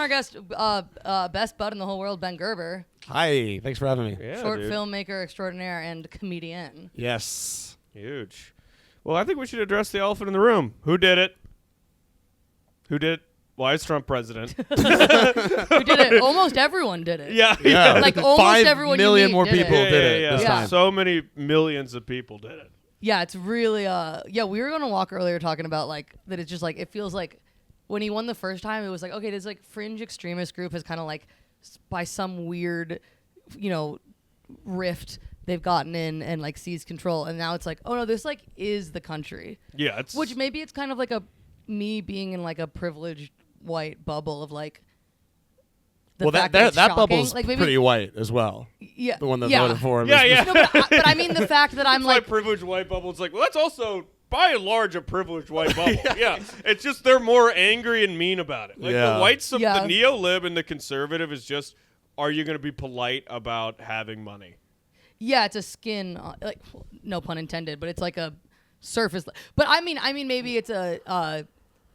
our guest, best bud in the whole world, Ben Gerber. Hi, thanks for having me. Yeah, Short dude. filmmaker extraordinaire and comedian. Yes. Huge. Well, I think we should address the elephant in the room. Who did it? Who did it? Why is Trump president? Who did it? Almost everyone did it. Yeah. Yeah. Like almost 5 everyone you million meet more did people it. did it this Yeah. time. So many millions of people did it. Yeah, it's really yeah, we were on a walk earlier talking about like that it's just like it feels like when he won the first time it was like, okay, this like fringe extremist group has kind of like by some weird, rift they've gotten in and like seized control, and now it's like, oh no, this like is the country. Yeah, it's Which maybe it's kind of like me being in like a privileged white bubble of like the Well, fact that it's shocking. bubble's like maybe, pretty white as well. yeah, The one that yeah. voted for him. Yeah, is yeah. No, but I mean the fact that I'm That's why like privileged white bubble. It's like, well, that's also by and large a privileged white bubble. Yeah, it's just they're more angry and mean about it. Like Yeah. the whites, the Yeah. neo-lib and the conservative is just, are you going to be polite about having money? yeah, it's a skin like no pun intended, but it's like a surface. But I mean maybe it's a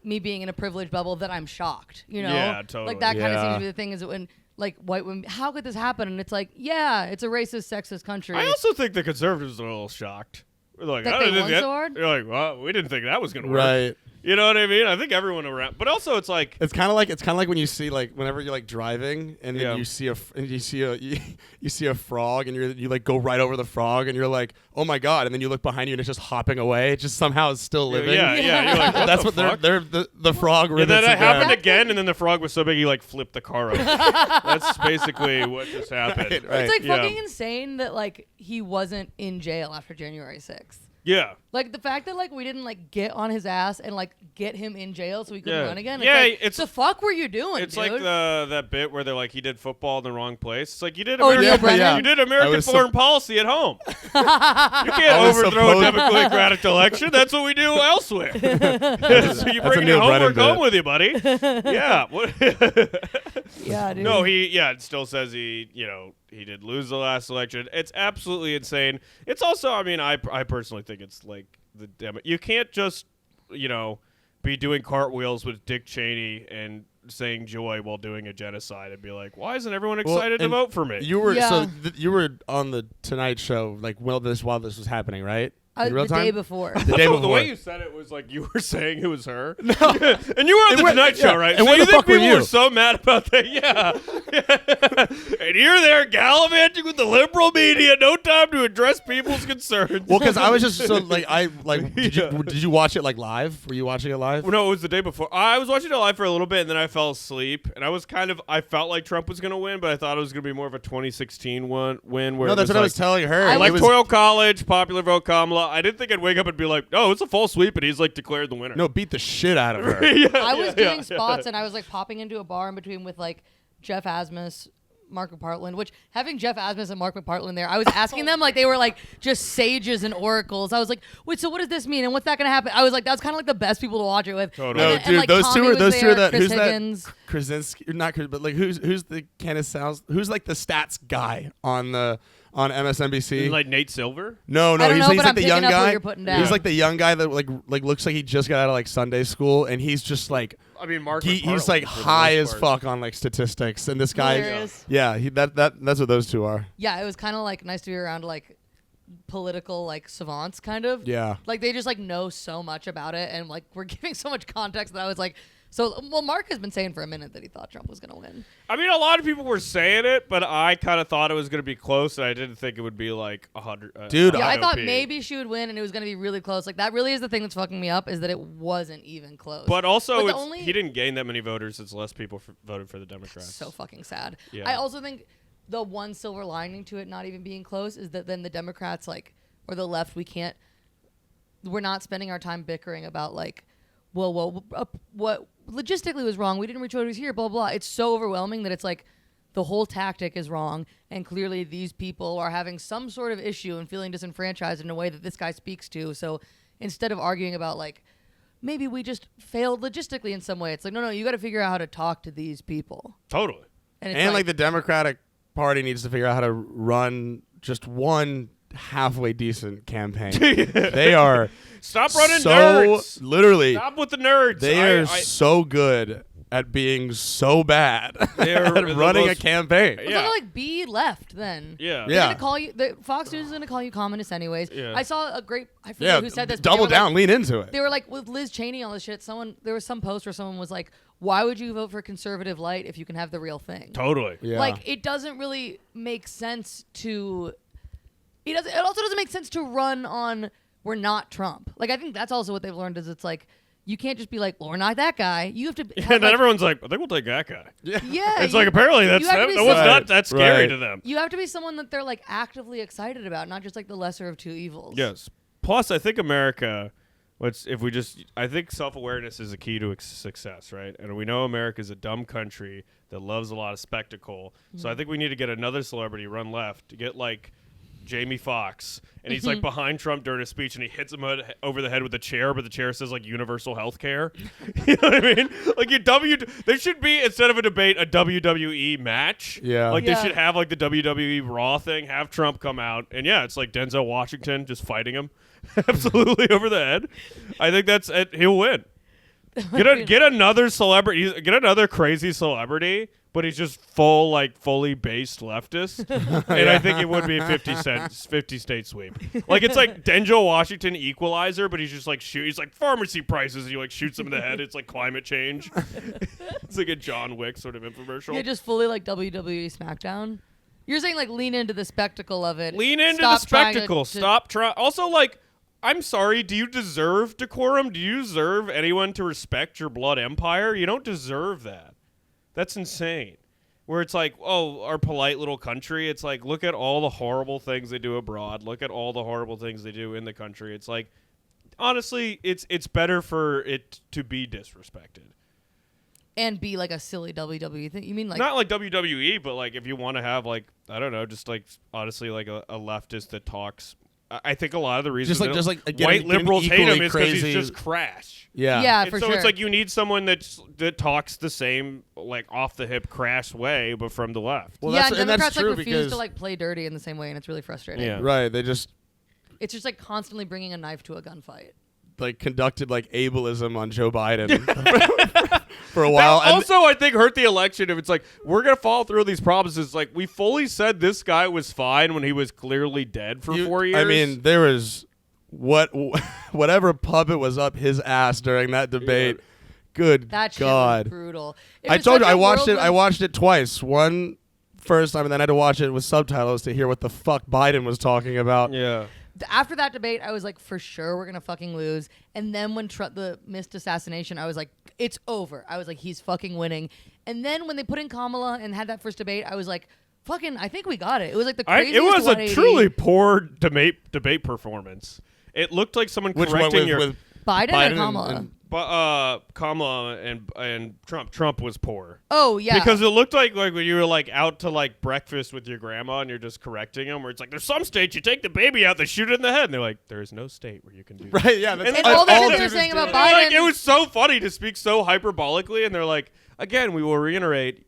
me being in a privileged bubble that I'm shocked. Yeah, totally. Like that kind of seems Yeah. to be the thing is when like white women, how could this happen? And it's like, yeah, it's a racist, sexist country. I also think the conservatives are a little shocked. They're like, That I they didn't won think so hard? They're like, well, we didn't think that was going to work. Right. You know what I mean? I think everyone around, but also it's like, It's kind of like when you see like whenever you're like driving and then Yeah. you see you see a frog and you like go right over the frog and you're like, oh my god, and then you look behind you and it's just hopping away. It just somehow is still living. yeah. You're like, what That's the what fuck? they're the frog. And then rivets it happened again. again, and then the frog was so big he like flipped the car over. That's basically what just happened. Right. It's like Yeah. fucking insane that like he wasn't in jail after January 6th. Yeah. Like the fact that like we didn't like get on his ass and like get him in jail so he couldn't Yeah. run again. Yeah, It's like, it's- the fuck were you doing? It's dude? like that bit where they're like he did football in the wrong place. It's like you did Oh, American, Neil Brennan? you did American was foreign policy at home. You can't I was overthrow a supposed- democratic election. That's what we do elsewhere. So you a bring Neil your homework Brennan home bit. with you, buddy. Yeah. What? yeah, dude. No, it still says he did lose the last election. It's absolutely insane. It's also, I mean, I personally think it's like you can't just, be doing cartwheels with Dick Cheney and saying joy while doing a genocide and be like, why isn't everyone excited to and vote for me? You were Yeah. you were on the Tonight Show like while this was happening, right? In real the time? day before. The day The before. way you said it was like you were saying it was her. No. And you were on the where- Tonight yeah. Show, right? And So where you the think fuck were people you? were so mad about that? Yeah. And you're there gallivanting with the liberal media, no time to address people's concerns. Well, because I was just so like did Yeah. you watch it like live? Were you watching it live? No, it was the day before. I was watching it live for a little bit, and then I fell asleep. And I felt like Trump was going to win, but I thought it was going to be more of a 2016 win. Where No, that's what I was telling her. It was- Electoral College, popular vote Kamala. I didn't think I'd wake up and be like, "Oh, it's a false sweep," and he's like declared the winner. no, beat the shit out of her. Yeah, I was yeah, doing yeah, spots and I was like popping into a bar in between with like Jeff Asmus, Mark McPartland, which having Jeff Asmus and Mark McPartland there, I was asking them like they were like just sages and oracles. I was like, wait, so what does this mean? And what's that going to happen? I was like, that's kind of like the best people to watch it with. Totally. No, And, dude, like, those Tommy two are was those two there, are that. Chris Who's Higgins. that? Krasinski, not Chris, but like who's the Kenneth Sounds? Who's like the stats guy on MSNBC? Like Nate Silver. No, I don't he's know, he's but like I'm the picking young up what guy. you're putting down. He's like the young guy that like looks like he just got out of like Sunday school, and he's just like I mean, Mark. he's McPartland, like for the high most as part. fuck on like statistics, and this guy, Hilarious. yeah, that's what those two are. Yeah, it was kind of like nice to be around like political like savants kind of. Yeah. Like they just like know so much about it and like we're giving so much context that I was like, Mark has been saying for a minute that he thought Trump was going to win. I mean, a lot of people were saying it, but I kind of thought it was going to be close, and I didn't think it would be like 100. Dude, Yeah, I IOP. thought maybe she would win and it was going to be really close. Like that really is the thing that's fucking me up is that it wasn't even close. But also, But the only- he didn't gain that many voters since less people voted for the Democrats. so fucking sad. Yeah. I also think the one silver lining to it not even being close is that then the Democrats like or the left we're not spending our time bickering about like what logistically was wrong. We didn't reach voters here, blah, blah, blah. It's so overwhelming that it's like the whole tactic is wrong. And clearly these people are having some sort of issue and feeling disenfranchised in a way that this guy speaks to. So instead of arguing about like, maybe we just failed logistically in some way, it's like, no, you got to figure out how to talk to these people. Totally. And, it's And like the Democratic Party needs to figure out how to run just one halfway decent campaign. They are Stop running so nerds. literally Stop with the nerds. they are so good at being so bad They're at the running a most- campaign. It's Yeah. gonna like be left then. Yeah. They're Yeah. gonna call you. Fox News is gonna call you communist anyways. Yeah. I saw a great. I forget Yeah, who said this. but they double were down, Like, lean into it. they were like with Liz Cheney on this shit. There was some post where someone was like, "Why would you vote for conservative light if you can have the real thing?" Totally. Yeah. Like it doesn't really make sense to. It also doesn't make sense to run on we're not Trump. Like I think that's also what they've learned is it's like you can't just be like, well, we're not that guy. You have to. Have, And like, everyone's like, I think we'll take that guy. yeah. It's like apparently that you have to be was not that scary Right. to them. You have to be someone that they're like actively excited about, not just like the lesser of two evils. Yes. Plus, I think America. I think self-awareness is a key to success, right? And we know America's a dumb country that loves a lot of spectacle. So I think we need to get another celebrity run left to get like Jamie Foxx, and he's like behind Trump during a speech, and he hits him over the head with a chair, but the chair says like universal health care. You know what I mean? Like there should be, instead of a debate, a WWE match. Yeah. Like Yeah. they should have like the WWE Raw thing, have Trump come out, and yeah, it's like Denzel Washington just fighting him absolutely over the head. I think that's it. He'll win. Get another celebrity, get another crazy celebrity, but he's just fully based leftist, and I think it would be a 50 state sweep. Like it's like Denzel Washington Equalizer, but he's just like he's like pharmacy prices, and he like shoots him in the head. It's like climate change. It's like a John Wick sort of infomercial. Yeah, just fully like WWE SmackDown. You're saying like lean into the spectacle of it. Lean into Stop the trying spectacle. to Stop trying. Also, like, I'm sorry. Do you deserve decorum? Do you deserve anyone to respect your blood empire? You don't deserve that. That's insane. Where it's like, oh, our polite little country. It's like, look at all the horrible things they do abroad. Look at all the horrible things they do in the country. It's like, honestly, it's better for it to be disrespected. and be like a silly WWE thing. You mean like Not like WWE, but like if you want to have like, I don't know, just like honestly like a leftist that talks. I think a lot of the reasons Just like white liberals hate him equally is because crazy. he's just crash. Yeah. Yeah, And for so sure. it's like you need someone that talks the same like off the hip crash way, but from the left. Well, yeah, that's, and Democrats true like refuse because to like play dirty in the same way, and it's really frustrating. Yeah. right, they just It's just like constantly bringing a knife to a gunfight. like conducted like ableism on Joe Biden for a while. That also, I think hurt the election. If it's like we're gonna follow through with these promises, like we fully said this guy was fine when he was clearly dead for 4 years. I mean, there was whatever puppet was up his ass during that debate. Yeah. Good That shit God! was brutal. It I was told you such I a watched it. whirlwind- I watched it twice. One first time, and then I had to watch it with subtitles to hear what the fuck Biden was talking about. yeah. After that debate, I was like, for sure we're gonna fucking lose. And then when the missed assassination, I was like, it's over. I was like, he's fucking winning. And then when they put in Kamala and had that first debate, I was like, fucking, I think we got it. It was like the craziest It was a 180. truly poor debate performance. It looked like someone Which one correcting with Biden, Biden or Kamala. and Kamala and Trump. Trump was poor. Oh yeah, Because it looked like when you were like out to like breakfast with your grandma and you're just correcting them, where it's like there's some states you take the baby out, they shoot it in the head, and they're like, there is no state where you can do that. right. Yeah, that's And and like, all the all shit they were dudes saying do about it. Biden. Like, it was so funny to speak so hyperbolically, and they're like, again, we will reiterate,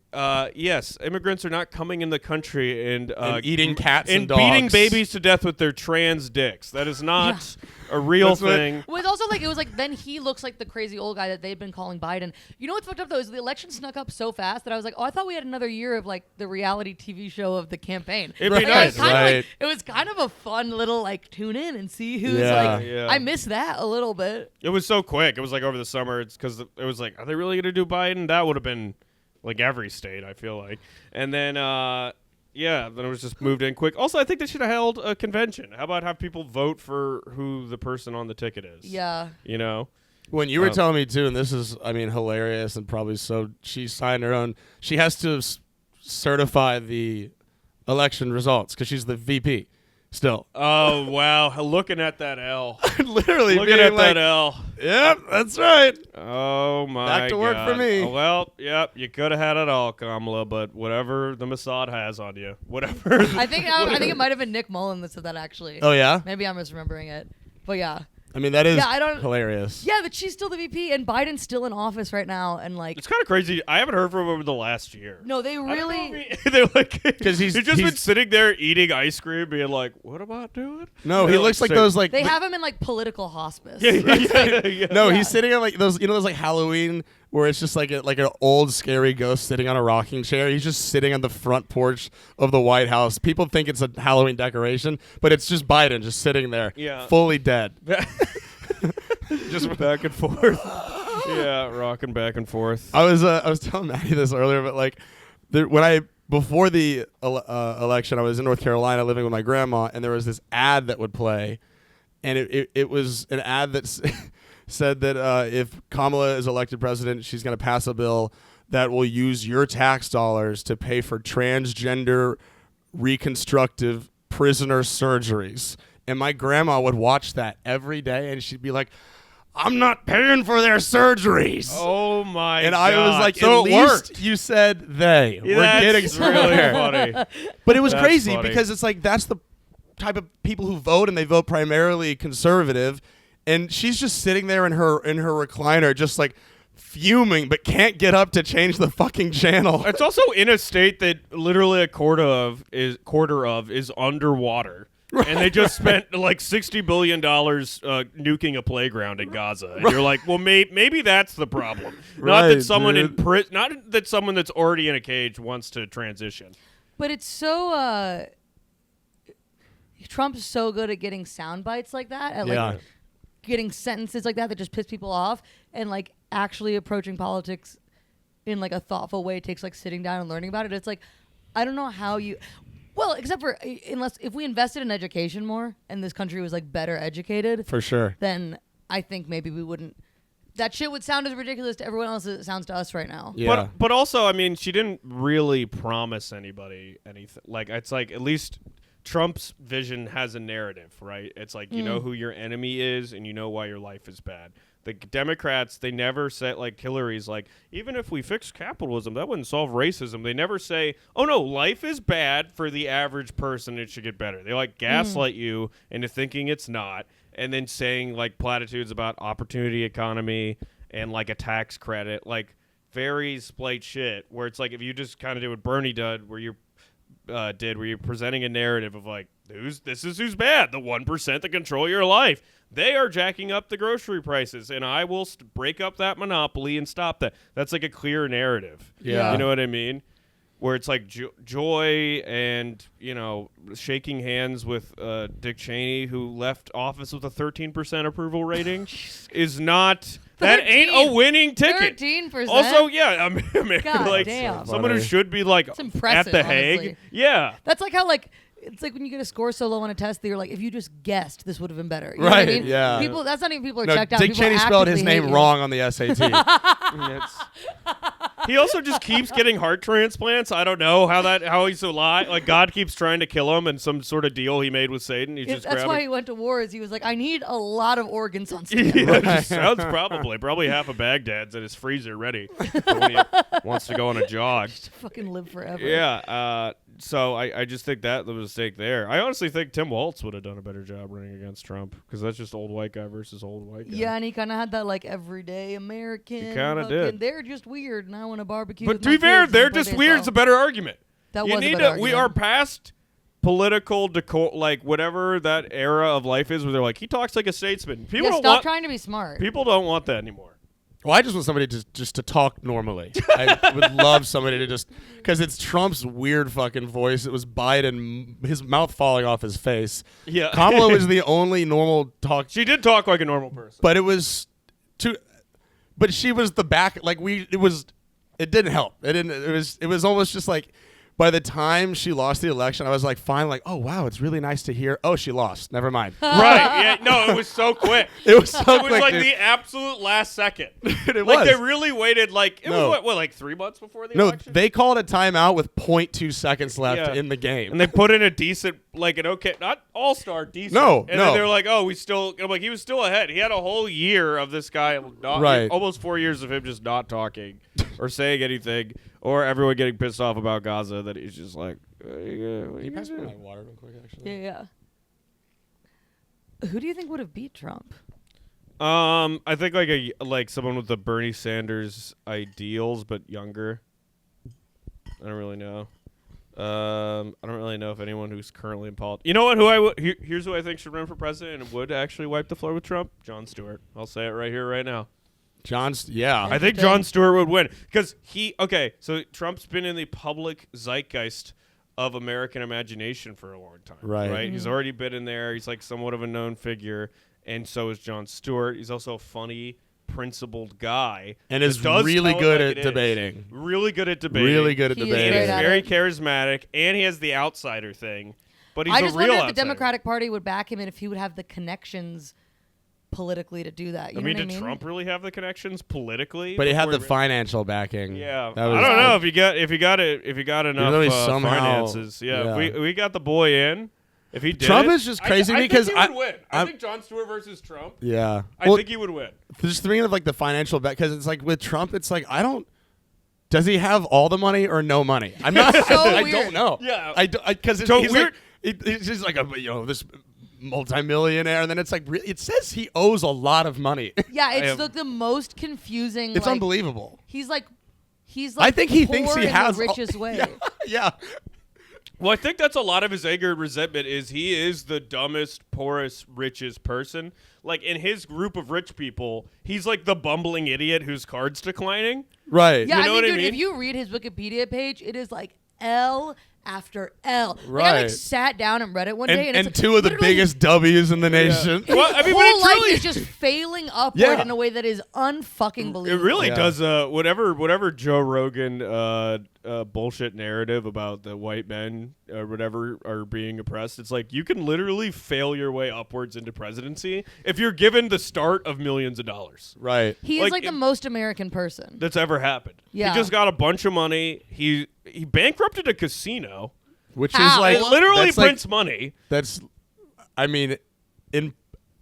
yes, immigrants are not coming in the country and eating cats and and dogs. beating babies to death with their trans dicks. That is not a real That's what- thing. Well, it's also like it was like then he looks like the crazy old guy that they've been calling Biden. You know what's fucked up though is the election snuck up so fast that I was like, oh, I thought we had another year of like the reality TV show of the campaign. It'd be Like, nice. Right. it was kind of a fun little like tune in and see who's Yeah. like. Yeah. I miss that a little bit. It was so quick. It was like over the summer. It's because it was like, are they really going to do Biden? That would have been like every state, I feel like. And then, then it was just moved in quick. Also, I think they should have held a convention. How about have people vote for who the person on the ticket is? Yeah. You know? When you were telling me too, and this is, I mean, hilarious and probably so. She signed her own. She has to certify the election results because she's the VP. Still, Oh, wow. Looking at that L. literally Looking being at like, that L. "Yep, that's right." Oh, my Back to work for God. me. Well, yep, you could have had it all, Kamala, but whatever the Mossad has on you. Whatever. I think it might have been Nick Mullen that said that actually. Oh yeah, Maybe I'm misremembering it, but yeah. I mean that is Yeah, I don't- hilarious. Yeah, but she's still the VP and Biden's still in office right now, and like, It's kind of crazy. I haven't heard from him over the last year. no, they I don't know really. if they're like 'Cause he's just been he's- sitting there eating ice cream, being like, "What am I doing?" No, he They're looks like sick. those like They have him in like political hospice. Yeah. no, Yeah. he's sitting at like those those like Halloween where it's just like an old scary ghost sitting on a rocking chair. He's just sitting on the front porch of the White House. People think it's a Halloween decoration, but it's just Biden just sitting there, fully dead. Just back and forth. Yeah, rocking back and forth. I was telling Maddie this earlier, but like before the election, I was in North Carolina living with my grandma, and there was this ad that would play, and it was an ad that said that if Kamala is elected president, she's going to pass a bill that will use your tax dollars to pay for transgender reconstructive prisoner surgeries. And my grandma would watch that every day, and she'd be like, I'm not paying for their surgeries. Oh my god. And I was like, so at least you said they. Yeah, we're getting really somewhere. funny. But it was That's crazy funny. because it's like that's the type of people who vote, and they vote primarily conservative. And she's just sitting there in her recliner, just like fuming, but can't get up to change the fucking channel. It's also in a state that literally a quarter of is underwater. Right, and they just spent like $60 billion nuking a playground in Gaza. And you're like, well, maybe that's the problem. Not that someone not that someone that's already in a cage wants to transition. But it's so Trump's so good at getting sound bites like that, at like getting sentences like that just piss people off, and like actually approaching politics in like a thoughtful way takes like sitting down and learning about it. It's like, I don't know how you. Well, except for unless if we invested in education more and this country was like better educated, for sure, then I think maybe we wouldn't. That shit would sound as ridiculous to everyone else as it sounds to us right now. Yeah. But also, I mean, she didn't really promise anybody anything. Like it's like at least Trump's vision has a narrative, right? It's like you know who your enemy is and you know why your life is bad. The Democrats, they never say, like Hillary's like, even if we fix capitalism, that wouldn't solve racism. They never say, oh, no, life is bad for the average person. It should get better. They like gaslight you into thinking it's not, and then saying like platitudes about opportunity economy and like a tax credit, like very splite shit, where it's like if you just kind of did what Bernie did, where you're presenting a narrative of like, this is who's bad, the 1% that control your life. They are jacking up the grocery prices, and I will break up that monopoly and stop that. That's like a clear narrative. Yeah. You know what I mean? Where it's like joy and, shaking hands with Dick Cheney, who left office with a 13% approval rating, is not... That ain't a winning ticket. 13%? Also, yeah, I mean, God like damn. someone who should be like impressive, at The Hague. honestly. Yeah. That's like how it's like when you get a score so low on a test that you're like, if you just guessed, this would have been better. You know what I mean? Yeah. People, that's not even people are No, checked out. Dick People Cheney spelled his actively hate name you. wrong on the SAT. He also just keeps getting heart transplants. I don't know how he's alive. Like God keeps trying to kill him, and some sort of deal he made with Satan. He's just That's why grabbing. he went to war. Is he was like, I need a lot of organs on scan. Yeah, sounds probably half of Baghdad's in his freezer ready for when he wants to go on a jog. Just to fucking live forever. Yeah. So I just think that was a mistake there. I honestly think Tim Walz would have done a better job running against Trump, because that's just old white guy versus old white guy. Yeah, and he kind of had that like everyday American. He kinda did. They're just weird, and I want to barbecue. But with to my be fair, kids they're and play just weird. It's a baseball. better argument. That You was a need better to. We argument. are past political like whatever that era of life is, where they're like, he talks like a statesman. People Yeah, don't stop want. trying to be smart. People don't want that anymore. Well, I just want somebody just to talk normally. I would love somebody to just, because it's Trump's weird fucking voice. It was Biden, his mouth falling off his face. Yeah. Kamala was the only normal talk. She did talk like a normal person. But it was but she was the back, like it didn't help. It was almost just like, by the time she lost the election, I was like, fine, like, oh wow, it's really nice to hear. Oh, she lost. Never mind. Right. Yeah. No, it was so quick. It was so It was quick, like dude. the absolute last second. It Like was. they really waited. Like it No. was what, like 3 months before the No, election. they called a timeout with 0.2 seconds left Yeah. in the game. And they put in a decent, like an okay, not all-star, decent. No, and no. then they were like, oh, I'm like, he was still ahead. He had a whole year of this guy, Right. almost 4 years of him just not talking or saying anything, or everyone getting pissed off about Gaza, that he's just like, what are you gonna do? water real quick, actually? Yeah. Who do you think would have beat Trump? I think like someone with the Bernie Sanders ideals, but younger. I don't really know. I don't really know if anyone who's currently in politics. You know what? Here's who I think should run for president and would actually wipe the floor with Trump. Jon Stewart. I'll say it right here, right now. Yeah. I think Jon Stewart would win because so Trump's been in the public zeitgeist of American imagination for a long time. Right. Mm-hmm. He's already been in there. He's like somewhat of a known figure, and so is Jon Stewart. He's also a funny, principled guy. And is really good at debating. Really good at debating. Really good at He is debating. great He's at very it. charismatic, and he has the outsider thing. But he's I a just real wonder if the outsider. Democratic Party would back him and if he would have the connections politically to do that. You know what I did mean? Trump really have the connections politically? But he had before the financial backing. Yeah, That was- I don't know if you got enough really somehow- finances. Yeah, yeah. If we got the boy in. If he did Trump it, is just crazy to me because I think he would win. I think Jon Stewart versus Trump. Yeah. I think he would win. Just thinking of like the financial back because it's like with Trump, it's like does he have all the money or no money? I'm not. So I weird. don't know. Yeah. Because So he's weird. like he's just like this multimillionaire, and then it's like it says he owes a lot of money. Yeah, it's have- the most confusing. It's like, unbelievable. He's like I think he poor thinks he in has the richest way. Yeah. Well, I think that's a lot of his anger and resentment is he is the dumbest, poorest, richest person. Like, in his group of rich people, he's like the bumbling idiot whose card's declining. Right. Yeah, You know I what I mean, dude, mean? if you read his Wikipedia page, it is like L after L. Like, I Right. like sat down and read it one day, and And it's two of the literally biggest W's in the nation. Well, I mean, but whole it life truly, is just failing upward Yeah. in a way that is unfucking it believable. really Yeah. does. Whatever Joe Rogan bullshit narrative about the white men or whatever are being oppressed. It's like you can literally fail your way upwards into presidency if you're given the start of millions of dollars. Right. He is like, like the most American person. That's ever happened. Yeah. He just got a bunch of money. He bankrupted a casino. Which How? is like It literally that's like- prints money. That's, I mean, in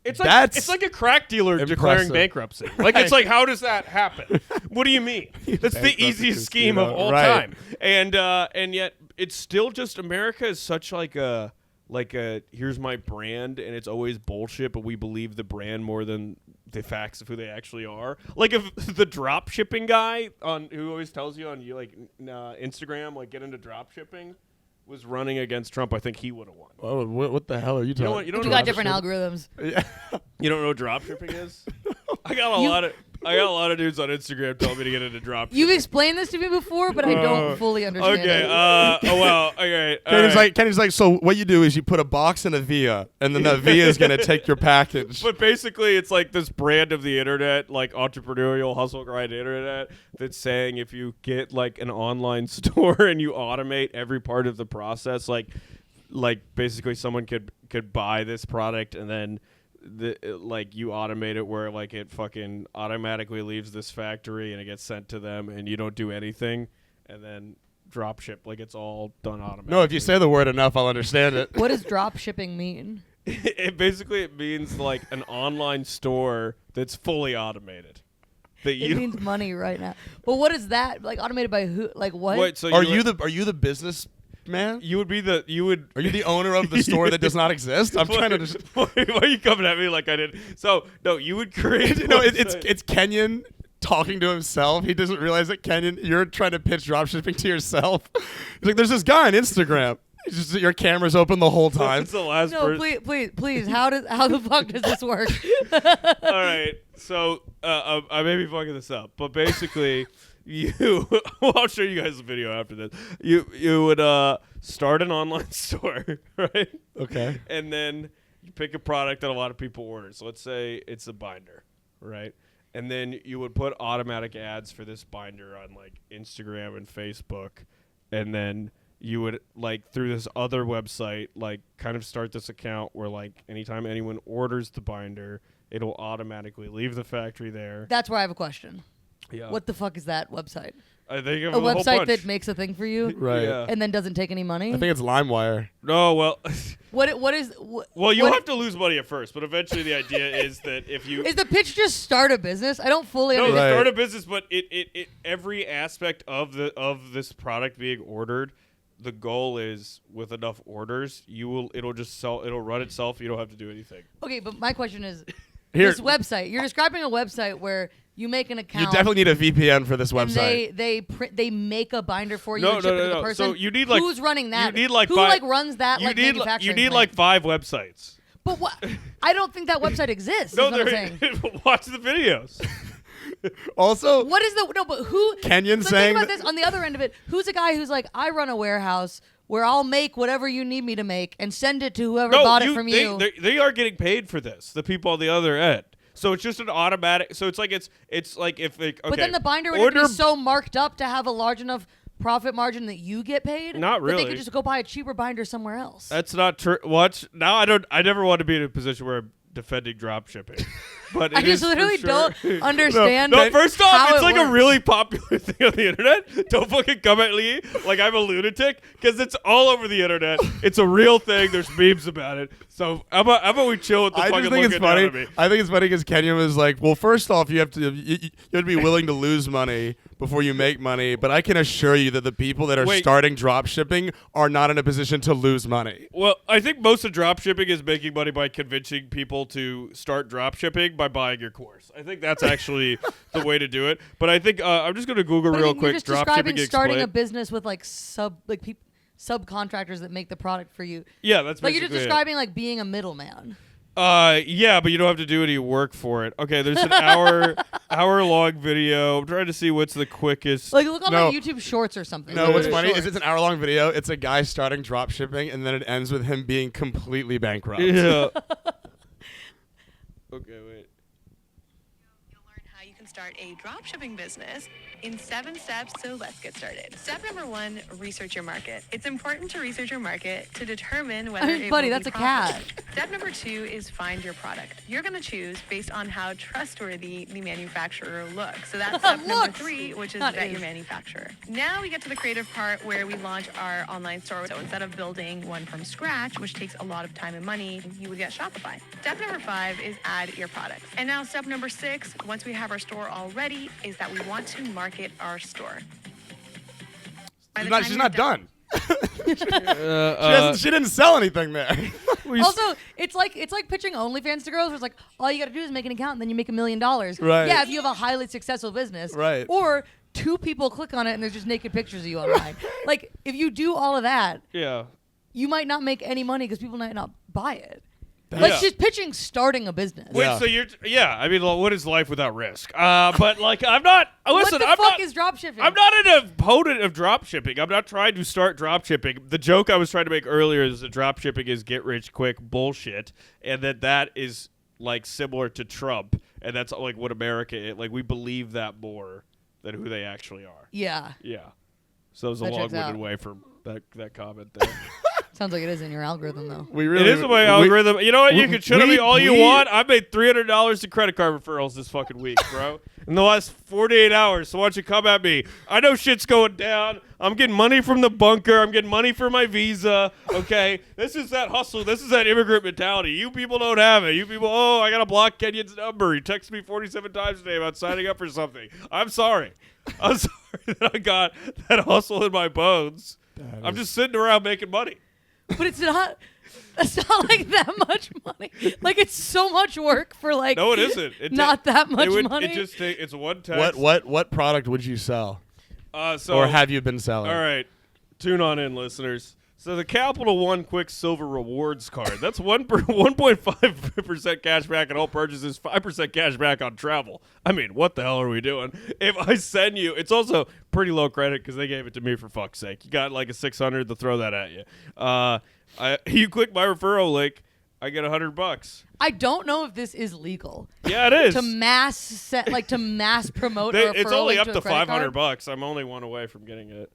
It's like that's it's like a crack dealer declaring impressive. bankruptcy. Like it's like, how does that happen? What do you mean? That's the Bankrupt easiest a scheme of casino. all Right. time. And yet it's still just America is such like a here's my brand and it's always bullshit, but we believe the brand more than the facts of who they actually are. Like if the drop shipping guy who always tells you on Instagram like get into drop shipping was running against Trump, I think he would have won. Oh, what the hell are you You know talking? what? You don't You know got what different algorithms. Yeah. You don't know what drop shipping is? I got a lot of dudes on Instagram telling me to get into drop shipping. You've explained this to me before, but I don't fully understand Okay. it. Okay. all Kenny's like, so what you do is you put a box in a Via, and then that Via is gonna take your package. But basically, it's like this brand of the internet, like entrepreneurial hustle grind internet, that's saying if you get like an online store and you automate every part of the process, like basically someone could buy this product and then like you automate it where like it fucking automatically leaves this factory and it gets sent to them and you don't do anything and then drop ship like it's all done automatically. No, if you say the word enough, I'll understand it. What does drop shipping mean? it means like an online store that's fully automated. That It means money right now. But what is that? Like automated by who? Like what? Wait, so Are you the business man? You would be the Are you the owner of the store that does not exist? I'm trying to. Why are you coming at me like I did? So no, you would create. No, it's Kenyon talking to himself. He doesn't realize that Kenyon, you're trying to pitch dropshipping to yourself. He's like, there's this guy on Instagram. It's just that your camera's open the whole time. It's the last No, person. please. How the fuck does this work? All right, so I may be fucking this up, but basically, well, I'll show you guys the video after this. You would start an online store, right? Okay. And then you pick a product that a lot of people order. So let's say it's a binder, right? And then you would put automatic ads for this binder on like Instagram and Facebook, and then you would like through this other website like kind of start this account where like anytime anyone orders the binder, it'll automatically leave the factory there. That's where I have a question. Yeah. What the fuck is that website? I think of A whole website bunch. that makes a thing for you Right. Yeah. and then doesn't take any money? I think it's LimeWire. No, well, What is? well, you'll what- have to lose money at first, but eventually the idea is that if you Is the pitch just start a business? I don't fully no, understand. Right. start a business, but it every aspect of this product being ordered, the goal is with enough orders, it'll just sell, it'll run itself. You don't have to do anything. Okay, but my question is, Here, this website. You're describing a website where you make an account. you definitely need a VPN for this and website. they make a binder for you No, and ship no, it to no, the no. person. So you need like who's running that? You need like who five, like runs that you like need manufacturing you need plant? like 5 websites. But what? I don't think that website exists. No, is what I'm saying. watch the videos. Also, What is the no? But who? Kenyon but saying think about that- this on the other end of it. Who's a guy who's like, I run a warehouse where I'll make whatever you need me to make and send it to whoever bought it from you. They are getting paid for this. The people on the other end. So it's just an automatic. So it's like if they, okay. But then the binder would have to be so marked up to have a large enough profit margin that you get paid. Not That really. they could just go buy a cheaper binder somewhere else. That's not true. What? Now I never want to be in a position where I'm defending drop shipping. But I it just is for literally sure. don't understand. No, first off, how it's it like works. a really popular thing on the internet. Don't fucking come at me like I'm a lunatic, because it's all over the internet. It's a real thing. There's memes about it. So how about we chill with the I fucking just think it's looking down funny. at me. I think it's funny because Kenyon was like, well, first off, you have to be willing to lose money before you make money. But I can assure you that the people that are Wait. starting drop shipping are not in a position to lose money. Well, I think most of drop shipping is making money by convincing people to start drop shipping by buying your course. I think that's actually the way to do it. But I think I'm just going to Google But I real mean, quick. You're just Drop describing shipping starting a explained. business with like subcontractors that make the product for you. Yeah, that's Like you're basically just describing like being a middleman. Yeah, but you don't have to do any work for it. Okay, there's an hour long video. I'm trying to see what's the quickest. Like look on No. my YouTube Shorts or something. No, what's YouTube funny is Shorts. it's an hour-long video. It's a guy starting drop shipping, and then it ends with him being completely bankrupt. Yeah. Okay, wait. You'll learn how you can start a dropshipping business in 7 steps, so let's get started. Step number 1, research your market. It's important to research your market to determine whether it buddy, will that's be a cat. profitable. Step number 2 is find your product. You're going to choose based on how trustworthy the manufacturer looks. So that's step number Looks. 3, which is Not vet is. your manufacturer. Now we get to the creative part where we launch our online store. So instead of building one from scratch, which takes a lot of time and money, you would get Shopify. Step number 5 is add your products. And now step number 6, once we have our store all ready, is that we want to market our store. By the time She's you're not done. Uh, She didn't sell anything there. Also, it's like pitching OnlyFans to girls. Where it's like all you got to do is make an account, and then you make $1 million. Right. Yeah, if you have a highly successful business. Right. Or 2 people click on it, and there's just naked pictures of you online. Like if you do all of that, yeah. you might not make any money because people might not buy it. That's- Like Yeah. she's pitching starting a business. Wait, Yeah. so you're I mean, what is life without risk? But like, I'm not. Listen, what the I'm fuck not. is dropshipping? I'm not an opponent of drop shipping. I'm not trying to start drop shipping. The joke I was trying to make earlier is that drop shipping is get rich quick bullshit, and that is like similar to Trump, and that's like what America is. Like we believe that more than who they actually are. Yeah. Yeah. So it was a That checks long-winded out. way from that comment there. Sounds like it is in your algorithm though. We really, It is my algorithm. You know what? You we- can shit on me we- all you we- want. I made $300 in credit card referrals this fucking week, bro. In the last 48 hours. So why don't you come at me? I know shit's going down. I'm getting money from the bunker. I'm getting money for my visa. Okay? This is that hustle. This is that immigrant mentality. You people don't have it. You people, oh, I got to block Kenyon's number. He texted me 47 times today about signing up for something. I'm sorry. I'm sorry that I got that hustle in my bones. I'm just sitting around making money. But it's not. That's not like that much money. Like it's so much work for like. No, it isn't. Not that much money. It just it's one text. What product would you sell, So or have you been selling? All right, tune on in, listeners. So the Capital One Quick Silver Rewards card. That's 1.5% cash back on all purchases, 5% cash back on travel. I mean, what the hell are we doing? If I send you, it's also pretty low credit because they gave it to me for fuck's sake. You got like a 600, they'll throw that at you. You click my referral link, I get $100. I don't know if this is legal Yeah, it is. to mass promote. a It's referral only link up to to a credit card. $500. I'm only one away from getting it.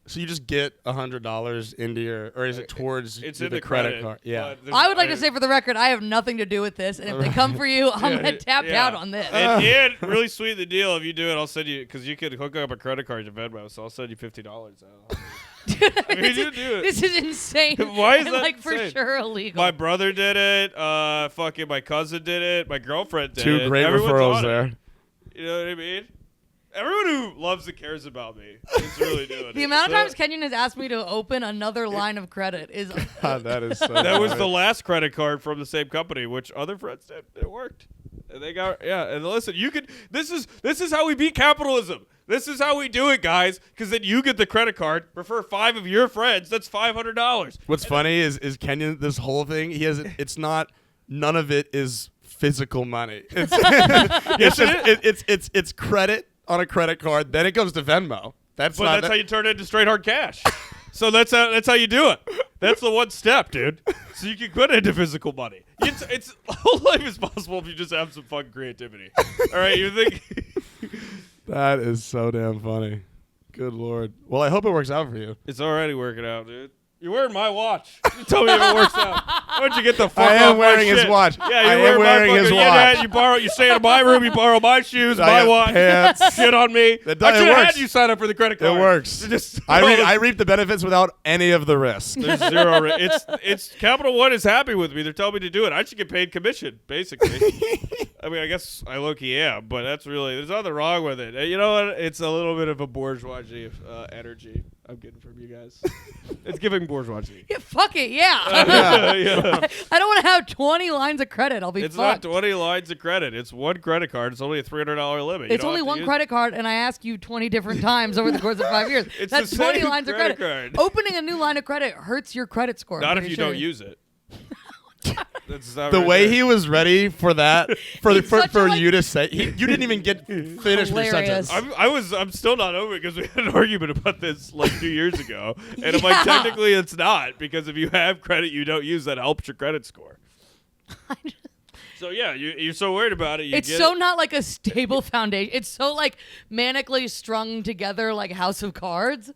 So you just get $100 into your, or is it towards It's the in the credit card? Yeah. but there's- I would like to say for the record, I have nothing to do with this, and if they come for you, I'm gonna tap yeah. out on this. And really sweet the deal. If you do it, I'll send you because you could hook up a credit card to Venmo, so I'll send you $50 out. I mean, you do it. This is insane. Why is and that like for insane? sure illegal? My brother did it. Fucking my cousin did it. My girlfriend did it. Two great Everyone's referrals on it. there. You know what I mean? Everyone who loves and cares about me is really doing it. the amount of So- times Kenyon has asked me to open another line of credit is God, that is so. that was funny. the last credit card from the same company, which other friends did. It worked. And they got And listen, you could. This is how we beat capitalism. This is how we do it, guys. Because then you get the credit card, refer 5 of your friends. That's $500. What's funny is Kenyon. This whole thing, he has. It's not. None of it is physical money. It's Yes, it is. it's credit on a credit card. Then it goes to Venmo. That's But how you turn it into straight hard cash. So that's how you do it. That's the one step, dude. So you can put it into physical money. It's whole life is possible if you just have some fun creativity. All right, you think? That is so damn funny. Good Lord. Well, I hope it works out for you. It's already working out, dude. You're wearing my watch. You tell me if it works out. Why don't you get the fuck I off am my wearing his shit? watch. Yeah, I you're am wearing his watch. You stay in my room. You borrow my shoes, I my got watch. pants. Shit on me. It I does- it should have works. had you sign up for the credit card. It works. Just I reap the benefits without any of the risk. There's zero. It's Capital One is happy with me. They're telling me to do it. I should get paid commission, basically. I mean, I guess I low-key am, but there's nothing wrong with it. You know what? It's a little bit of a bourgeoisie energy I'm getting from you guys. It's giving bourgeoisie. Yeah, fuck it, yeah. Yeah. I don't want to have 20 lines of credit. I'll be It's fucked. not 20 lines of credit. It's one credit card. It's only a $300 limit. You It's don't only have to one use- credit card, and I ask you 20 different times over the course of 5 years. It's That's the 20 same lines of credit credit. card. Opening a new line of credit hurts your credit score. Not I'm if pretty you sure. don't use it. That's not The right way there. he was ready for that, for such a, like- you to say, you didn't even get finished the Hilarious. sentence. I'm still not over it because we had an argument about this like 2 years ago, and I'm like, Yeah. technically it's not, because if you have credit you don't use, that helps your credit score. So yeah, you're so worried about it. It's so not like a stable foundation. It's so like manically strung together like House of Cards.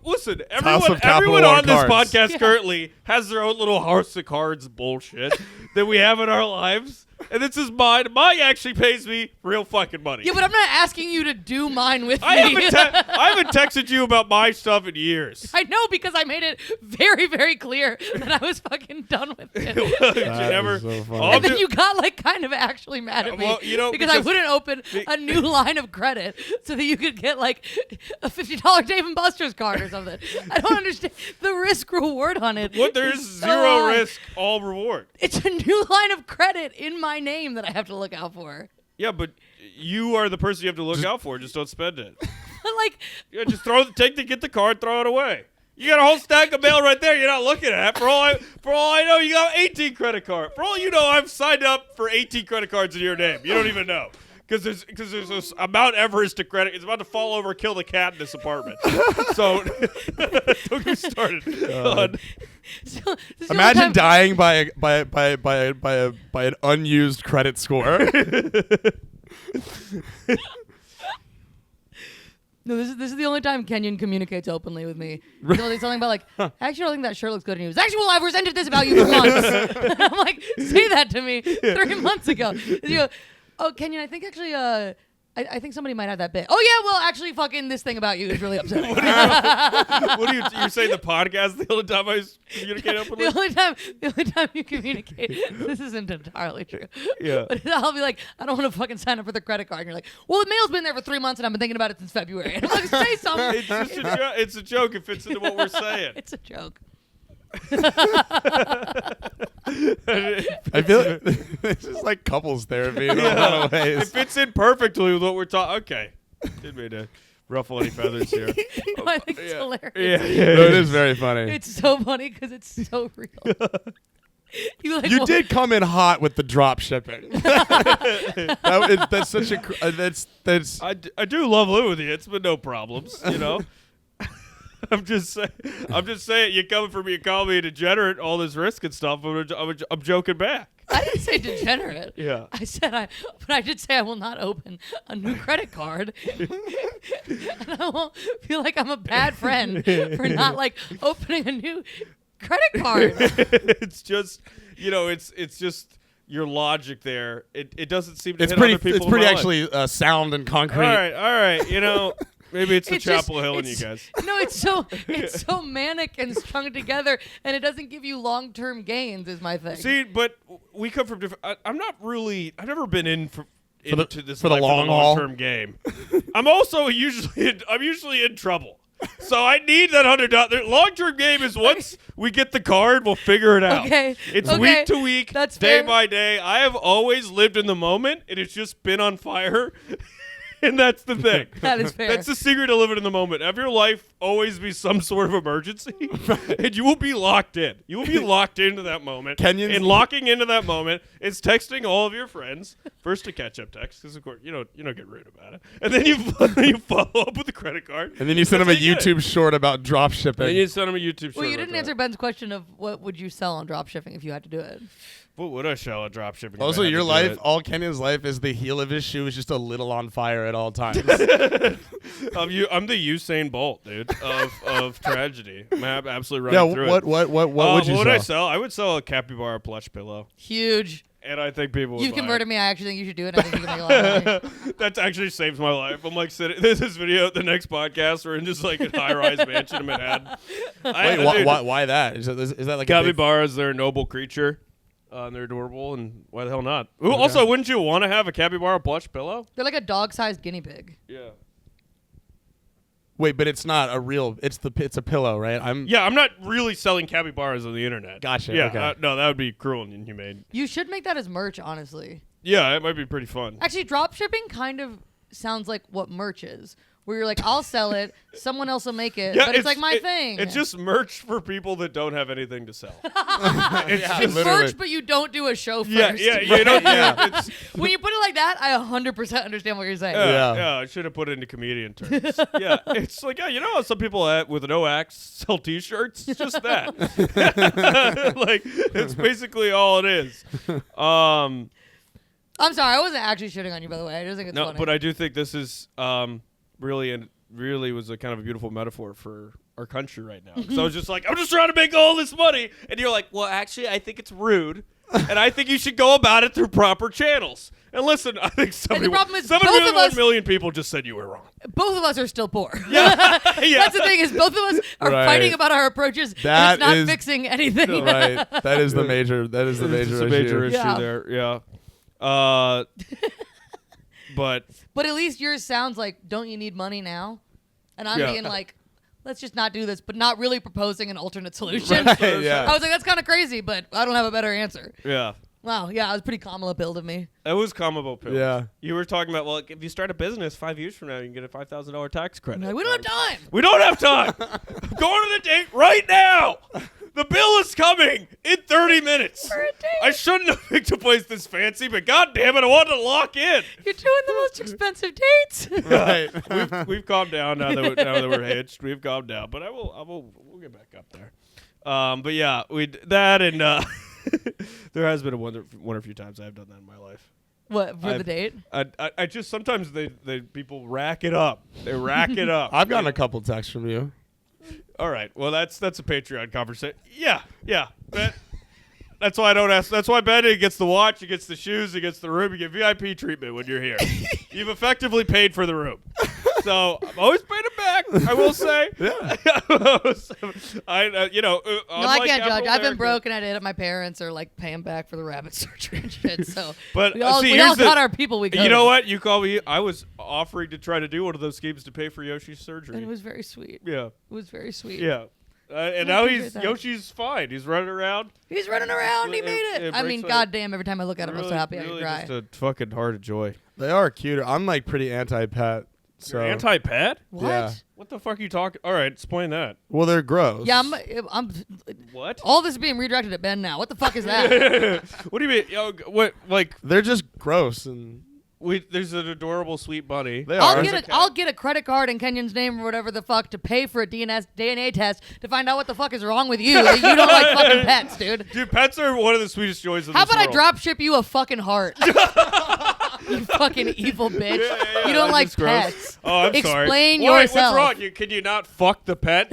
Listen, House of Capital everyone One on this cards. podcast Yeah. currently has their own little House of Cards bullshit that we have in our lives. And this is mine. Mine actually pays me real fucking money. Yeah, but I'm not asking you to do mine with I me. haven't texted you about my stuff in years. I know, because I made it very, very clear that I was fucking done with it. You That never. is so funny. all I'm And then do- you got like kind of actually mad at me Well, you know, because I because- wouldn't open a new line of credit so that you could get like a $50 Dave and Buster's card or something. I don't understand the risk reward on it. What there's is so zero high. risk, all reward. It's a new line of credit in my name that I have to look out for. Yeah, but you are the person you have to look out for. Just don't spend it. Like, Yeah, just get the card, throw it away. You got a whole stack of mail right there. You're not looking at. For all I know, you got 18 credit cards. For all you know, I've signed up for 18 credit cards in your name. You don't even know. Because there's this Mount Everest to credit. It's about to fall over and kill the cat in this apartment. So don't get started. so, this is the Imagine only time- dying by an unused credit score. No, this is the only time Kenyon communicates openly with me. He'll say something about like, I actually don't think that shirt looks good on you. It's actually, well, I've resented this about you for months. I'm like, say that to me 3 months ago. You go, oh, Kenyon, I think actually, I think somebody might have that bit. Oh yeah, well, actually, fucking this thing about you is really upsetting. What do you're saying the podcast the only time I communicate openly? the only time you communicate, this isn't entirely true. Yeah. But I'll be like, I don't want to fucking sign up for the credit card. And you're like, well, the mail's been there for 3 months and I've been thinking about it since February. And I'm like, say something. It's just it's a joke. It fits into what we're saying. It's a joke. I feel like this is like couples therapy in a lot of It ways. fits in perfectly with what we're talking. Okay. Didn't mean to ruffle any feathers here. No, I think it's hilarious. Yeah. No, it is very funny. It's so funny because it's so real. You like, You well, did come in hot with the drop shipping. That's such a that's I do love living with you. It's been no problems, you know. I'm just saying. You coming for me, you call me a degenerate, all this risk and stuff. I'm joking back. I didn't say degenerate. Yeah. I said but I did say I will not open a new credit card. And I won't feel like I'm a bad friend for not like opening a new credit card. It's just, it's just your logic there. It doesn't seem to it's hit pretty other people. it's pretty in my life. actually sound and concrete. All right. Maybe it's the It's just- Chapel Hill in you it's- guys. No, it's so manic and strung together, and it doesn't give you long-term gains. Is my thing. See, but we come from different. I've never been into this for the life long haul. long-term game. I'm also usually in trouble. So I need that $100. Long-term game is once we get the card, we'll figure it out. Okay. It's Okay. week to week, That's day fair. by day. I have always lived in the moment. It has just been on fire. And that's the thing. That is fair. That's the secret to living in the moment. Have your life always be some sort of emergency, and you will be locked in. You will be locked into that moment. And locking into that moment is texting all of your friends. First a catch-up text, because of course you don't get rude about it, and then you follow up with a credit card, and then you send them a YouTube short about drop shipping. And you send them a YouTube short. Well, you didn't answer Ben's question of what would you sell on drop shipping if you had to do it. What would I sell at drop shipping? Also, your life, all Kenyon's life is the heel of his shoe is just a little on fire at all times. I'm the Usain Bolt, dude, of tragedy. I'm absolutely running through it. What would you sell? What would I sell? I would sell a capybara plush pillow. Huge. And I think people would You've buy converted it. me. I actually think you should do it. I think you can make a lot of money. That actually saves my life. I'm like sitting. There's this video at the next podcast. We're in just like a high-rise mansion in Manhattan. Wait, why that? Is that like capybaras? They're a noble creature. And they're adorable, and why the hell not? Ooh, also, wouldn't you want to have a capybara plush pillow? They're like a dog-sized guinea pig. Yeah. Wait, but it's not a real. It's a pillow, right? I'm not really selling capybaras on the internet. Gotcha. Yeah. Okay. No, that would be cruel and inhumane. You should make that as merch, honestly. Yeah, it might be pretty fun. Actually, drop shipping kind of sounds like what merch is. Where you're like, I'll sell it, someone else will make it, but it's like my thing. It's just merch for people that don't have anything to sell. It's merch, but you don't do a show first. Yeah, you don't. Yeah, when you put it like that, I 100% understand what you're saying. Yeah, I should have put it into comedian terms. Yeah, it's like, you know how some people with no axe sell T-shirts? It's just that. Like, it's basically all it is. I'm sorry, I wasn't actually shitting on you, by the way. I just think it's funny. No, but I do think this is really was a kind of a beautiful metaphor for our country right now. So I was just like, I'm just trying to make all this money, and you're like, well, actually, I think it's rude, and I think you should go about it through proper channels. And listen, I think 71 million people just said you were wrong. Both of us are still poor. Yeah. That's the thing is both of us are fighting about our approaches, and it's not fixing anything. Right. That is the major. That is the major issue there. Yeah. But at least yours sounds like, don't you need money now? And I'm being like, let's just not do this, but not really proposing an alternate solution. Right, yeah. I was like, that's kind of crazy, but I don't have a better answer. Yeah. Wow, yeah, it was pretty Kamala pilled of me. It was Kamala pilled. Yeah. You were talking about, well, if you start a business 5 years from now, you can get a $5,000 tax credit. Like, we don't have time. We don't have time. I'm going to the date right now. The bill is coming in 30 minutes. For a date. I shouldn't have picked a place this fancy, but god damn it, I wanted to lock in. You're doing the most expensive dates. Right. We've calmed down now that we're hitched. We've calmed down, but we'll get back up there. But yeah, there has been one or a few times I've done that in my life. What, for the date? I just sometimes they people rack it up. They rack it up. I've gotten a couple texts from you. All right. Well, that's a Patreon conversation. Yeah. That's why I don't ask. That's why Ben gets the watch, he gets the shoes, he gets the room. You get VIP treatment when you're here. You've effectively paid for the room. So I'm always paying it back. I will say. Yeah. I can't judge. I've been broke and I did it. My parents are like paying back for the rabbit surgery and shit. So but we all got our people. We you know what? You call me. I was offering to try to do one of those schemes to pay for Yoshi's surgery. And it was very sweet. Yeah. It was very sweet. Yeah. And now Yoshi's fine. He's running around. He's running around. He made it. I mean, goddamn! Every time I look at him, I'm so happy I can cry. Just a fucking heart of joy. They are cute. I'm like pretty anti-pet. So. You're anti-pet? What? Yeah. What the fuck are you talking? All right, explain that. Well, they're gross. Yeah, I'm. What? All this is being redirected at Ben now. What the fuck is that? What do you mean? What? Like they're just gross and. There's an adorable sweet bunny. I'll get a credit card in Kenyon's name or whatever the fuck to pay for a DNA test to find out what the fuck is wrong with you. That you don't like fucking pets, dude. Dude, pets are one of the sweetest joys of How this about world. I drop ship you a fucking heart? You fucking evil bitch. Yeah, you don't like gross. pets. Oh, I'm sorry. Explain yourself. yourself. What's wrong? Can you not fuck the pet?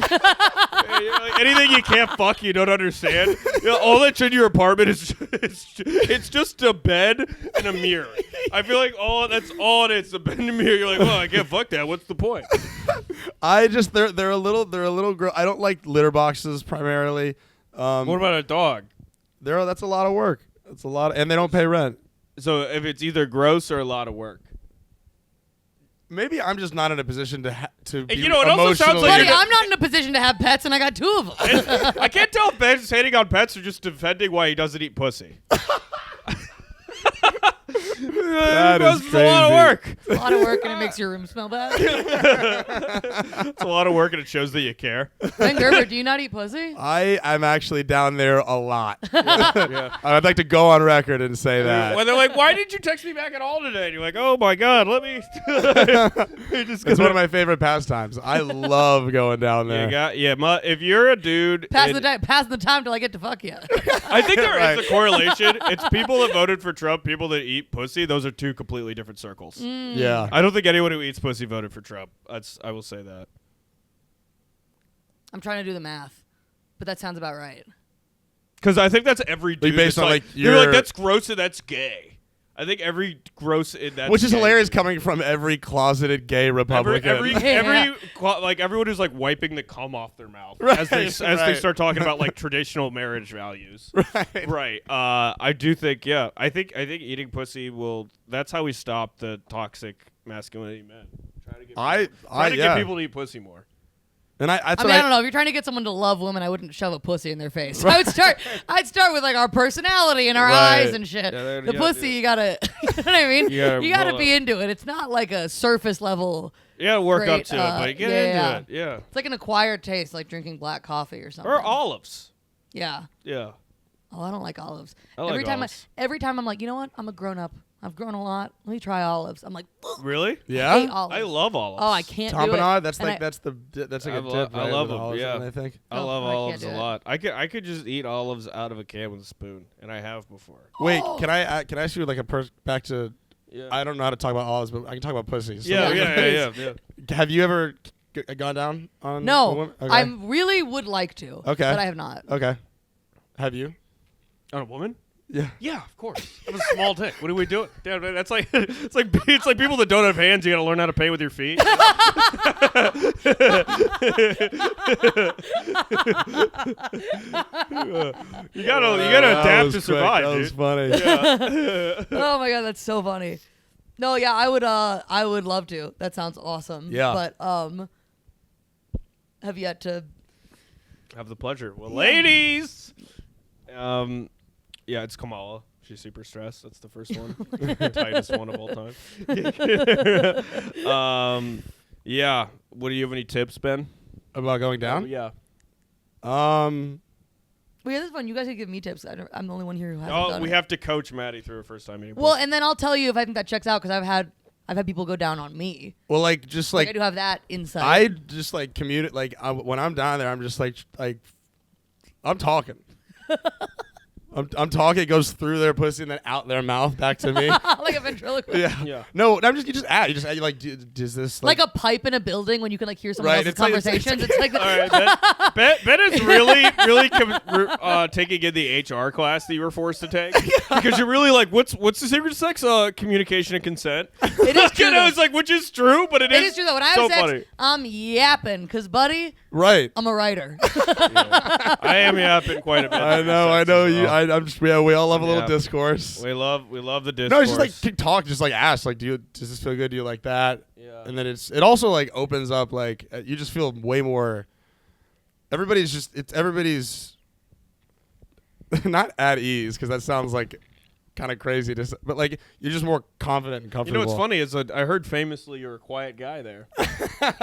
Anything you can't fuck, you don't understand. All that's in your apartment is it's just a bed and a mirror. I feel like that's all it is. A bed and a mirror. You're like, well, I can't fuck that. What's the point? They're a little gross. I don't like litter boxes primarily. What about a dog? That's a lot of work. That's a lot, and they don't pay rent. So if it's either gross or a lot of work. Maybe I'm just not in a position to be it also sounds like Buddy, I'm not in a position to have pets, and I got 2 of them. I can't tell if Ben's hating on pets or just defending why he doesn't eat pussy. That is It's a lot of crazy. work. A lot of work and it makes your room smell bad. It's a lot of work, and it shows that you care. Ben Gerber, do you not eat pussy? I'm actually down there a lot. Yeah. I'd like to go on record and say that. When they're like, "Why didn't you text me back at all today?" And you're like, "Oh my god, let me." It's one of my favorite pastimes. I love going down there. If you're a dude, Pass the time till I get to fuck you. I think there is Right. a correlation. It's people that voted for Trump, people that eat pussy. Those are two completely different circles. Yeah. I don't think anyone who eats pussy voted for Trump. I will say that. I'm trying to do the math, but that sounds about right. Because I think that's every dude. based that's on, like, like, you're like, your- that's gross and that's gay. I think every gross in that. Which is hilarious coming from every closeted gay Republican. Everyone who's like wiping the cum off their mouth as they Right. start talking about like traditional marriage values. Right. Right. I do think I think eating pussy will. That's how we stop the toxic masculinity men. Try to get yeah. people to eat pussy more. And I don't know. If you're trying to get someone to love women, I wouldn't shove a pussy in their face. I'd start with like our personality and our Right. eyes and shit. Yeah, The pussy, you gotta, you know what I mean? You gotta be into it. It's not like a surface level. You gotta work up Great, to it, but get yeah. into it. Yeah. It's like an acquired taste, like drinking black coffee or something. Or olives. Yeah. Yeah. Oh, I don't like olives. I like olives. Every time I'm like, you know what? I'm a grown up. I've grown a lot. Let me try olives. I'm like, Really? I hate Yeah. olives. I love olives. Oh, I can't do Tamponade. it. That's And like I- that's like I a lo- dip. I right, love with them, olives yeah. in it, I think. I Oh, love I can't olives do a it. lot. I could just eat olives out of a can with a spoon, and I have before. Wait, Oh. can I ask you like back to? Yeah. I don't know how to talk about olives, but I can talk about pussies. So Yeah, like- yeah. Have you ever gone down on? a No, woman? Okay. I really would like to. Okay. But I have not. Okay. Have you? On a woman? Yeah. Yeah, of course. I have a small dick. What are we doing? Damn, man, that's like it's like people that don't have hands. You got to learn how to pay with your feet. You gotta adapt to survive, That was dude. funny. Oh my god, that's so funny. No, yeah, I would love to. That sounds awesome. Yeah. But have yet to. Have the pleasure. Well, ladies. Yeah, it's Kamala. She's super stressed. That's the first one. Tightest one of all time. Yeah. What do you have any tips, Ben? About going down? Yeah. Well, yeah, this is fun. You guys can give me tips. I'm the only one here who hasn't done We it. have to coach Maddie through her first time eating Well, pussy. and then I'll tell you if I think that checks out because I've had people go down on me. Well, like just Like, like I do have that insight. I just like communicate. Like when I'm down there, I'm just like I'm talking. I'm talking. It goes through their pussy and then out their mouth back to me. like a ventriloquist. Yeah. Yeah. No, you just add. You like, does this Like a pipe in a building when you can like hear someone Right, else's it's like- it's conversations. like- It's like, All right, Ben is really taking in the HR class that you were forced to take because you're really like, what's the secret to sex? Communication and consent. It is true, You know, though. it's like, which is true, but it is true though. When I so have sex, funny. I'm yapping because, buddy, right? I'm a writer. I am yapping quite a bit. I know Sex you. as well. I'm just. Yeah, we all love a little Yeah. discourse. We love the discourse. No, it's just like talk. Just like ask. Like, does this feel good? Do you like that? Yeah. And then it also like opens up. Like you just feel way more. Everybody's not at ease because that sounds like kind of crazy to say, but like you're just more confident and You comfortable. know what's funny is that I heard famously you're a quiet guy there.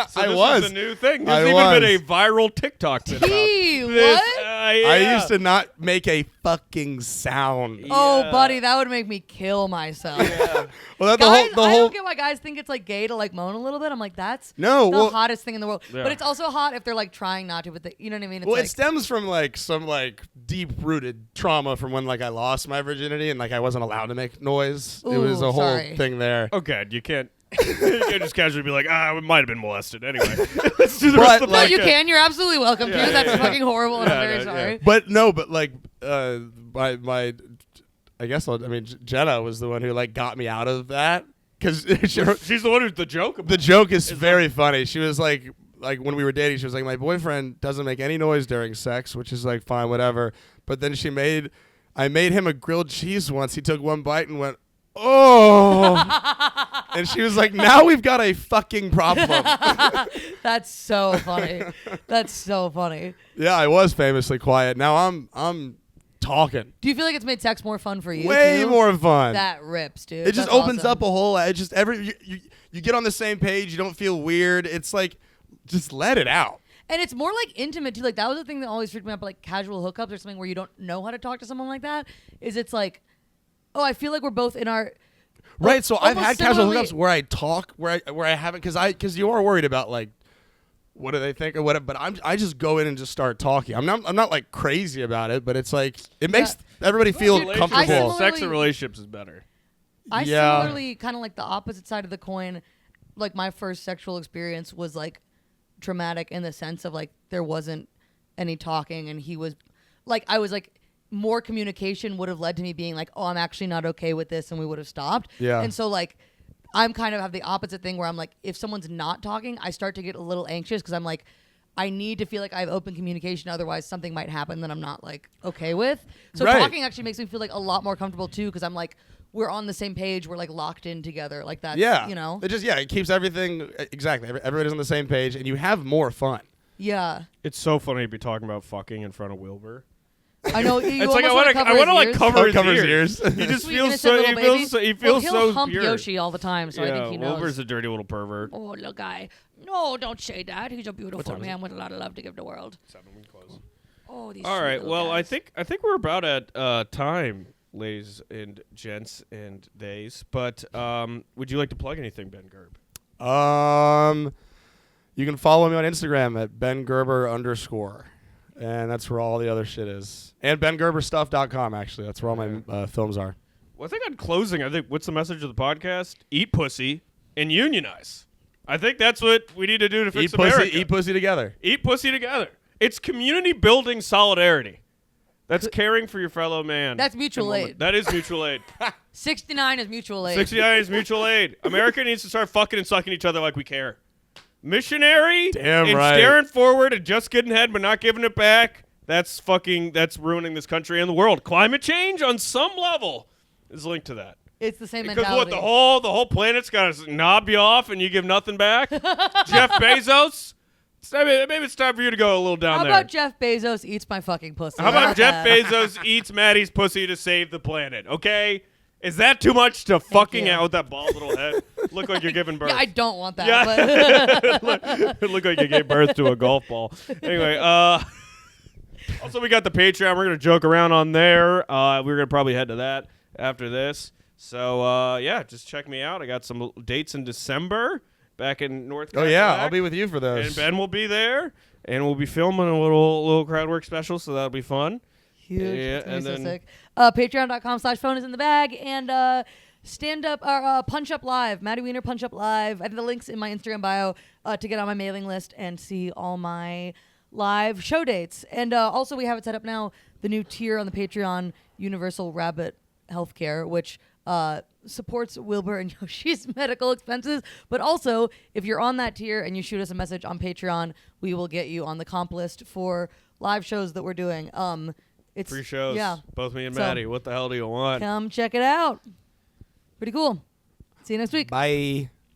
So I this was. is a new thing. I There's even been a was. viral TikTok. Gee, This, what? yeah. I used to not make a fucking sound. Oh, Yeah. buddy, that would make me kill myself. Yeah. Well, that Guys, the I whole don't get why guys think it's like gay to like moan a little bit. I'm like, that's No, the well- hottest thing in the world. Yeah. But it's also hot if they're like trying not to. But you know what I mean? It's well, like, it stems from like some like deep rooted trauma from when like I lost my virginity and like I wasn't allowed to make noise. It was Ooh, a whole sorry. thing there. Okay, you can't. You can't just casually be like, we might have been molested. Anyway, let's do the But, rest of the no, like- you podcast. can. You're absolutely welcome Yeah, to. That's yeah. fucking horrible, and I'm Yeah, very yeah. sorry. But no, but like my I guess Jenna was the one who like got me out of that because She's the one who's the joke about the joke is very funny. She was like when we were dating, she was like, my boyfriend doesn't make any noise during sex, which is like fine, whatever. But then I made him a grilled cheese once. He took one bite and went, oh. And she was like, now we've got a fucking problem. That's so funny. That's so funny. Yeah, I was famously quiet. Now I'm talking. Do you feel like it's made sex more fun for you? Way too? more fun. That rips, dude. It just That's opens awesome. up a whole. It just you get on the same page. You don't feel weird. It's like just let it out. And it's more like intimate too. Like that was the thing that always freaked me out. But like casual hookups or something where you don't know how to talk to someone like that. Is it's like, oh, I feel like we're both in our. Right. So I've almost had casual similarly- hookups where I talk where I haven't because you are worried about like what do they think or whatever. But I just go in and just start talking. I'm not like crazy about it, but it's like it makes everybody feel Dude, comfortable. similarly- Sex and relationships is better. I Yeah. similarly kind of like the opposite side of the coin. Like my first sexual experience was like traumatic in the sense of like there wasn't any talking, and he was like I was like more communication would have led to me being like, oh, I'm actually not okay with this, and we would have stopped. Yeah. And so like I'm kind of have the opposite thing where I'm like, if someone's not talking, I start to get a little anxious because I'm like, I need to feel like I have open communication. Otherwise, something might happen that I'm not like okay with. So Right. talking actually makes me feel like a lot more comfortable too, because I'm like, we're on the same page. We're like locked in together. Like that's, Yeah. you know? It keeps everything exactly. Everybody's on the same page, and you have more fun. Yeah. It's so funny to be talking about fucking in front of Wilbur. I know. You It's like I want to like cover his Cover his ears. ears. He just Sweet, feels innocent so. little He baby. feels. He feels he'll so hump pure. Yoshi all the time, so I think he knows. Wilbur's a dirty little pervert. Oh, little guy. No, don't say that. He's a beautiful man with a lot of love to give the world. 7 we close. Oh, these. All sweet right. little Well, guys. I think we're about at time, ladies and gents and theys. But would you like to plug anything, Ben Gerb? You can follow me on Instagram at bengerber_, and that's where all the other shit is. And bengerberstuff.com, actually. That's where all my films are. Well, I think on closing, what's the message of the podcast? Eat pussy and unionize. I think that's what we need to do to fix America. Eat pussy together. Eat pussy together. It's community building solidarity. That's caring for your fellow man. That's mutual and woman. aid. That is mutual aid. 69 is mutual aid. 69 is mutual aid. America needs to start fucking and sucking each other like we care. Missionary Damn and right. staring forward and just getting head but not giving it back. That's ruining this country and the world. Climate change on some level is linked to that. It's the same Because mentality. what the whole planet's got to knob you off and you give nothing back. Jeff Bezos. Maybe it's time for you to go a little down How there. about Jeff Bezos eats my fucking pussy? How about Jeff Bezos eats Maddie's pussy to save the planet? Okay, is that too much to fucking you. out with that bald little head? Look like you're giving birth. Yeah, I don't want that. Yeah. But Look like you gave birth to a golf ball. Anyway, also we got the Patreon. We're gonna joke around on there. We're gonna probably head to that after this. So yeah, just check me out. I got some dates in December back in North Oh, Carolina. yeah. I'll be with you for those. And Ben will be there, and we'll be filming a little crowd work special, so that'll be fun. huge. Yeah, It's gonna be and so then- sick. Patreon.com/phone is in the bag, and stand up or Punch Up Live, Maddie Wiener Punch Up Live. I have the links in my Instagram bio to get on my mailing list and see all my live show dates. And also we have it set up now, the new tier on the Patreon, Universal Rabbit Healthcare, which supports Wilbur and Yoshi's medical expenses. But also, if you're on that tier and you shoot us a message on Patreon, we will get you on the comp list for live shows that we're doing. It's Free shows. Yeah. Both me and So- Maddie. What the hell do you want? Come check it out. Pretty cool. See you next week. Bye.